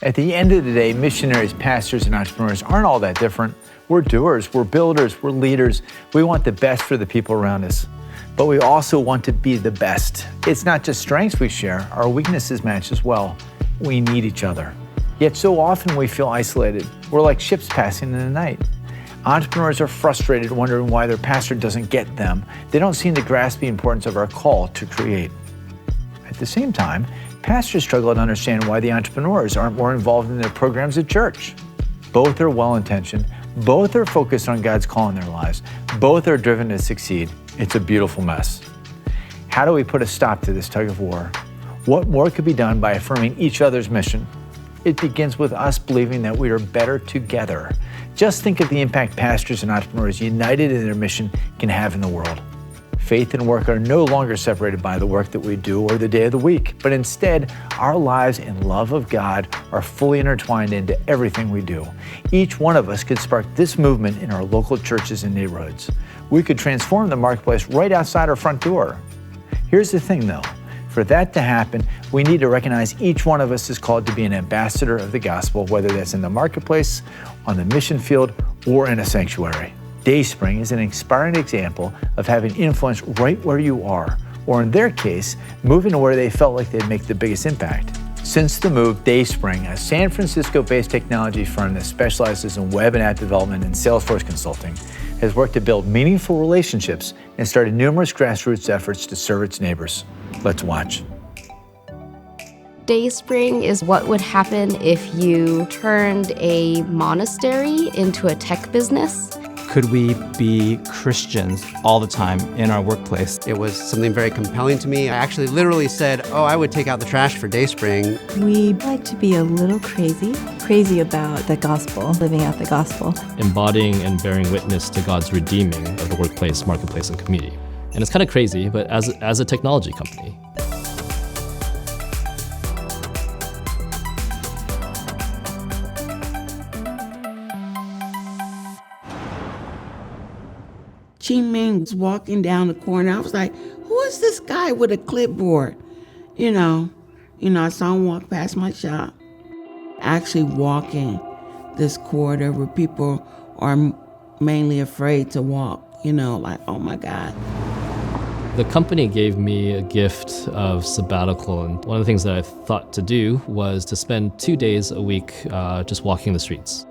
At the end of the day, missionaries, pastors, and entrepreneurs aren't all that different. We're doers, we're builders, we're leaders. We want the best for the people around us, but we also want to be the best. It's not just strengths we share, our weaknesses match as well. We need each other. Yet so often we feel isolated. We're like ships passing in the night. Entrepreneurs are frustrated, wondering why their pastor doesn't get them. They don't seem to grasp the importance of our call to create. At the same time, pastors struggle to understand why the entrepreneurs aren't more involved in their programs at church. Both are well-intentioned. Both are focused on God's call in their lives. Both are driven to succeed. It's a beautiful mess. How do we put a stop to this tug of war? What more could be done by affirming each other's mission? It begins with us believing that we are better together. Just think of the impact pastors and entrepreneurs united in their mission can have in the world. Faith and work are no longer separated by the work that we do or the day of the week, but instead, our lives and love of God are fully intertwined into everything we do. Each one of us could spark this movement in our local churches and neighborhoods. We could transform the marketplace right outside our front door. Here's the thing though, for that to happen, we need to recognize each one of us is called to be an ambassador of the gospel, whether that's in the marketplace, on the mission field, or in a sanctuary. Dayspring is an inspiring example of having influence right where you are, or in their case, moving to where they felt like they'd make the biggest impact. Since the move, Dayspring, a San Francisco-based technology firm that specializes in web and app development and Salesforce consulting, has worked to build meaningful relationships and started numerous grassroots efforts to serve its neighbors. Let's watch. Dayspring is what would happen if you turned a monastery into a tech business. Could we be Christians all the time in our workplace? It was something very compelling to me. I actually literally said, I would take out the trash for Dayspring. We like to be a little crazy about the gospel, living out the gospel. Embodying and bearing witness to God's redeeming of the workplace, marketplace, and community. And it's kind of crazy, but as a technology company. Chi Ming was walking down the corner. I was like, who is this guy with a clipboard? I saw him walk past my shop. Actually walking this corridor where people are mainly afraid to walk, like, oh my God. The company gave me a gift of sabbatical, and one of the things that I thought to do was to spend 2 days a week just walking the streets.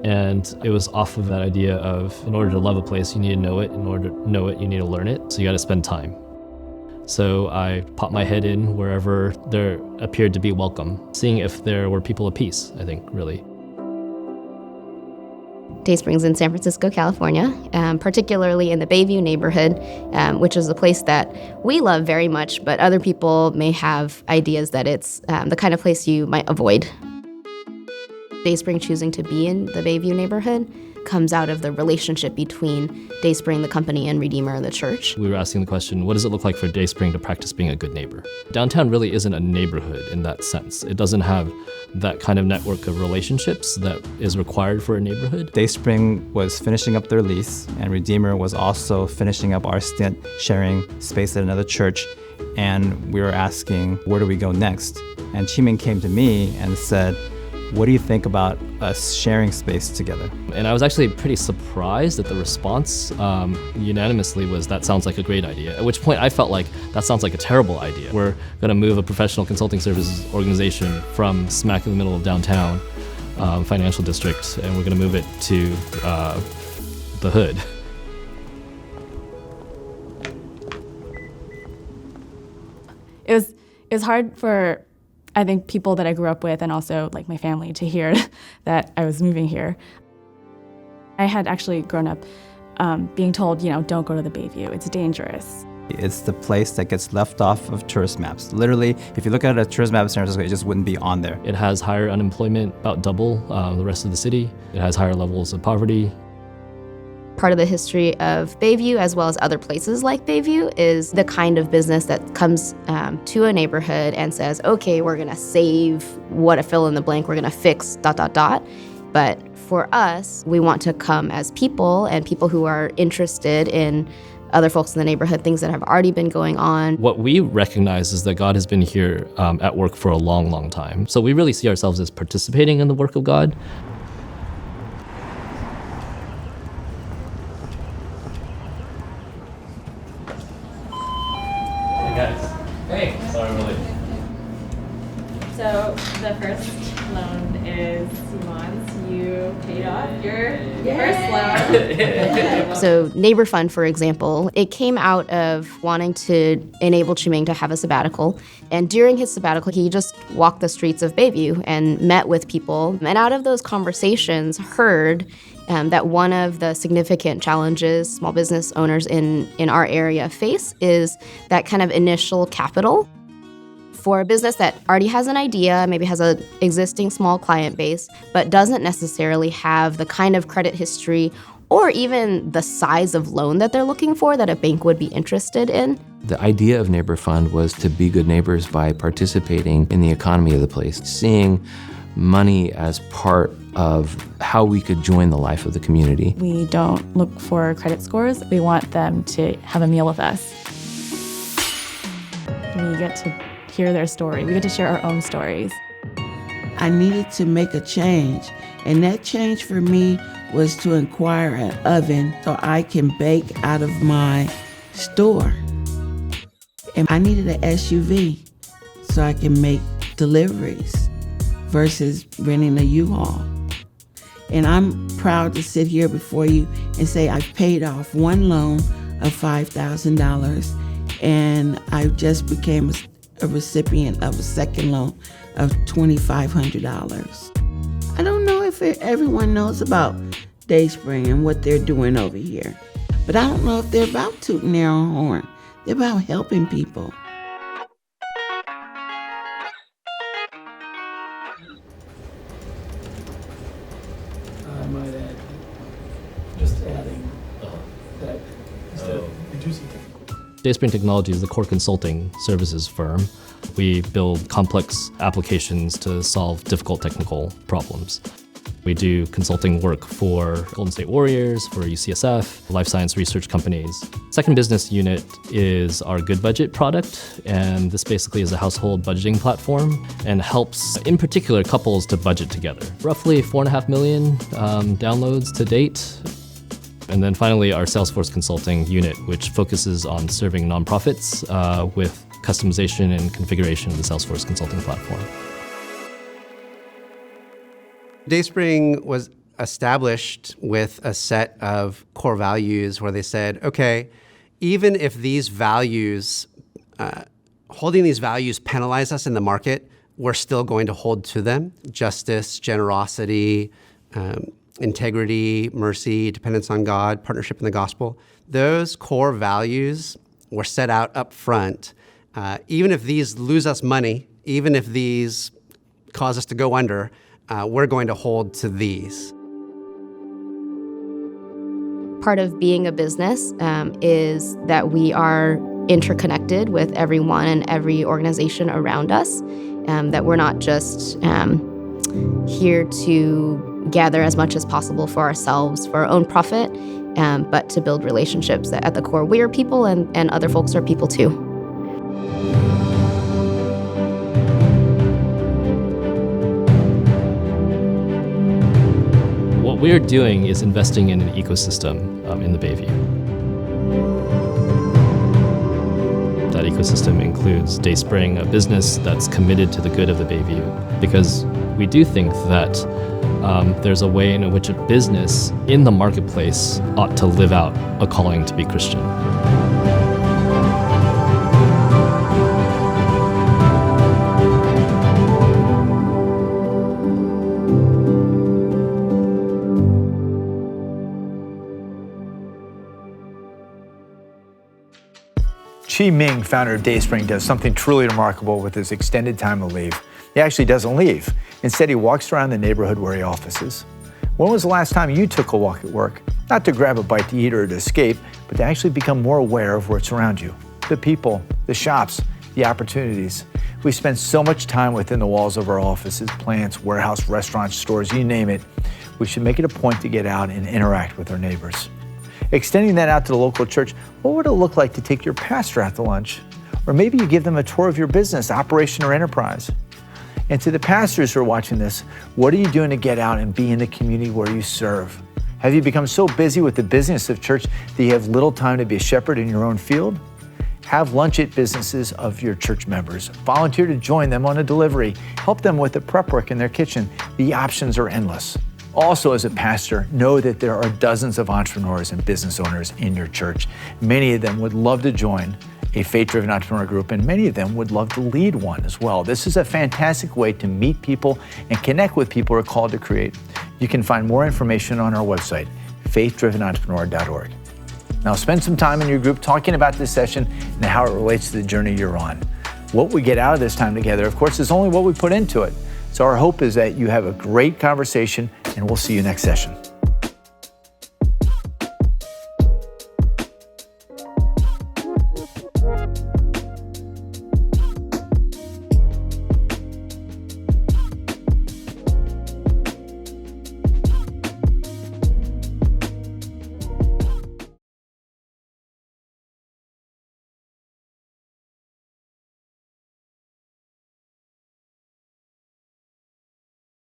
And it was off of that idea of, in order to love a place, you need to know it. In order to know it, you need to learn it. So you got to spend time. So I popped my head in wherever there appeared to be welcome, seeing if there were people of peace, I think, really. Dayspring's in San Francisco, California, particularly in the Bayview neighborhood, which is a place that we love very much, but other people may have ideas that it's the kind of place you might avoid. Dayspring choosing to be in the Bayview neighborhood comes out of the relationship between Dayspring, the company, and Redeemer, the church. We were asking the question, what does it look like for Dayspring to practice being a good neighbor? Downtown really isn't a neighborhood in that sense. It doesn't have that kind of network of relationships that is required for a neighborhood. Dayspring was finishing up their lease, and Redeemer was also finishing up our stint sharing space at another church. And we were asking, where do we go next? And Chi Ming came to me and said, what do you think about us sharing space together? And I was actually pretty surprised that the response unanimously was, that sounds like a great idea. At which point I felt like, that sounds like a terrible idea. We're going to move a professional consulting services organization from smack in the middle of downtown financial district, and we're going to move it to the hood. It was hard for, I think, people that I grew up with and also like my family to hear that I was moving here. I had actually grown up being told, don't go to the Bayview, it's dangerous. It's the place that gets left off of tourist maps. Literally, if you look at a tourist map of San Francisco, it just wouldn't be on there. It has higher unemployment, about double the rest of the city. It has higher levels of poverty. Part of the history of Bayview, as well as other places like Bayview, is the kind of business that comes to a neighborhood and says, okay, we're gonna save what a fill in the blank, we're gonna fix ... But for us, we want to come as people and people who are interested in other folks in the neighborhood, things that have already been going on. What we recognize is that God has been here at work for a long, long time. So we really see ourselves as participating in the work of God. Hey guys. Hey, sorry I'm late. So the first loan is Simon's. You paid off your first loan. So Neighbor Fund, for example, it came out of wanting to enable Chiming to have a sabbatical. And during his sabbatical, he just walked the streets of Bayview and met with people. And out of those conversations, heard that one of the significant challenges small business owners in our area face is that kind of initial capital. For a business that already has an idea, maybe has an existing small client base, but doesn't necessarily have the kind of credit history or even the size of loan that they're looking for that a bank would be interested in. The idea of Neighbor Fund was to be good neighbors by participating in the economy of the place, seeing money as part of how we could join the life of the community. We don't look for credit scores. We want them to have a meal with us. We get to hear their story. We get to share our own stories. I needed to make a change, and that change for me was to acquire an oven so I can bake out of my store. And I needed an SUV so I can make deliveries versus renting a U-Haul. And I'm proud to sit here before you and say I've paid off one loan of $5,000, and I just became a recipient of a second loan of $2,500. I don't know if everyone knows about Dayspring and what they're doing over here, but I don't know if they're about tooting their own horn. They're about helping people. I might add, just adding that instead of reducing technical. Dayspring Technology is the core consulting services firm. We build complex applications to solve difficult technical problems. We do consulting work for Golden State Warriors, for UCSF, life science research companies. Second business unit is our Good Budget product, and this basically is a household budgeting platform and helps, in particular, couples to budget together. Roughly 4.5 million downloads to date. And then finally, our Salesforce consulting unit, which focuses on serving nonprofits with customization and configuration of the Salesforce consulting platform. Dayspring was established with a set of core values where they said, okay, even if these values, holding these values penalize us in the market, we're still going to hold to them. Justice, generosity, integrity, mercy, dependence on God, partnership in the gospel. Those core values were set out up front. Even if these lose us money, even if these cause us to go under, we're going to hold to these. Part of being a business is that we are interconnected with everyone and every organization around us, that we're not just here to gather as much as possible for ourselves, for our own profit, but to build relationships. At the core, we are people and other folks are people too. What we're doing is investing in an ecosystem in the Bayview. That ecosystem includes Dayspring, a business that's committed to the good of the Bayview, because we do think that there's a way in which a business in the marketplace ought to live out a calling to be Christian. Chiming, founder of Dayspring, does something truly remarkable with his extended time of leave. He actually doesn't leave. Instead, he walks around the neighborhood where he offices. When was the last time you took a walk at work? Not to grab a bite to eat or to escape, but to actually become more aware of what's around you. The people, the shops, the opportunities. We spend so much time within the walls of our offices, plants, warehouse, restaurants, stores, you name it. We should make it a point to get out and interact with our neighbors. Extending that out to the local church, what would it look like to take your pastor out to lunch? Or maybe you give them a tour of your business, operation, or enterprise. And to the pastors who are watching this, what are you doing to get out and be in the community where you serve? Have you become so busy with the business of church that you have little time to be a shepherd in your own field? Have lunch at businesses of your church members. Volunteer to join them on a delivery. Help them with the prep work in their kitchen. The options are endless. Also, as a pastor, know that there are dozens of entrepreneurs and business owners in your church. Many of them would love to join a faith-driven entrepreneur group, and many of them would love to lead one as well. This is a fantastic way to meet people and connect with people who are called to create. You can find more information on our website, faithdrivenentrepreneur.org. Now spend some time in your group talking about this session and how it relates to the journey you're on. What we get out of this time together, of course, is only what we put into it. So our hope is that you have a great conversation, and we'll see you next session.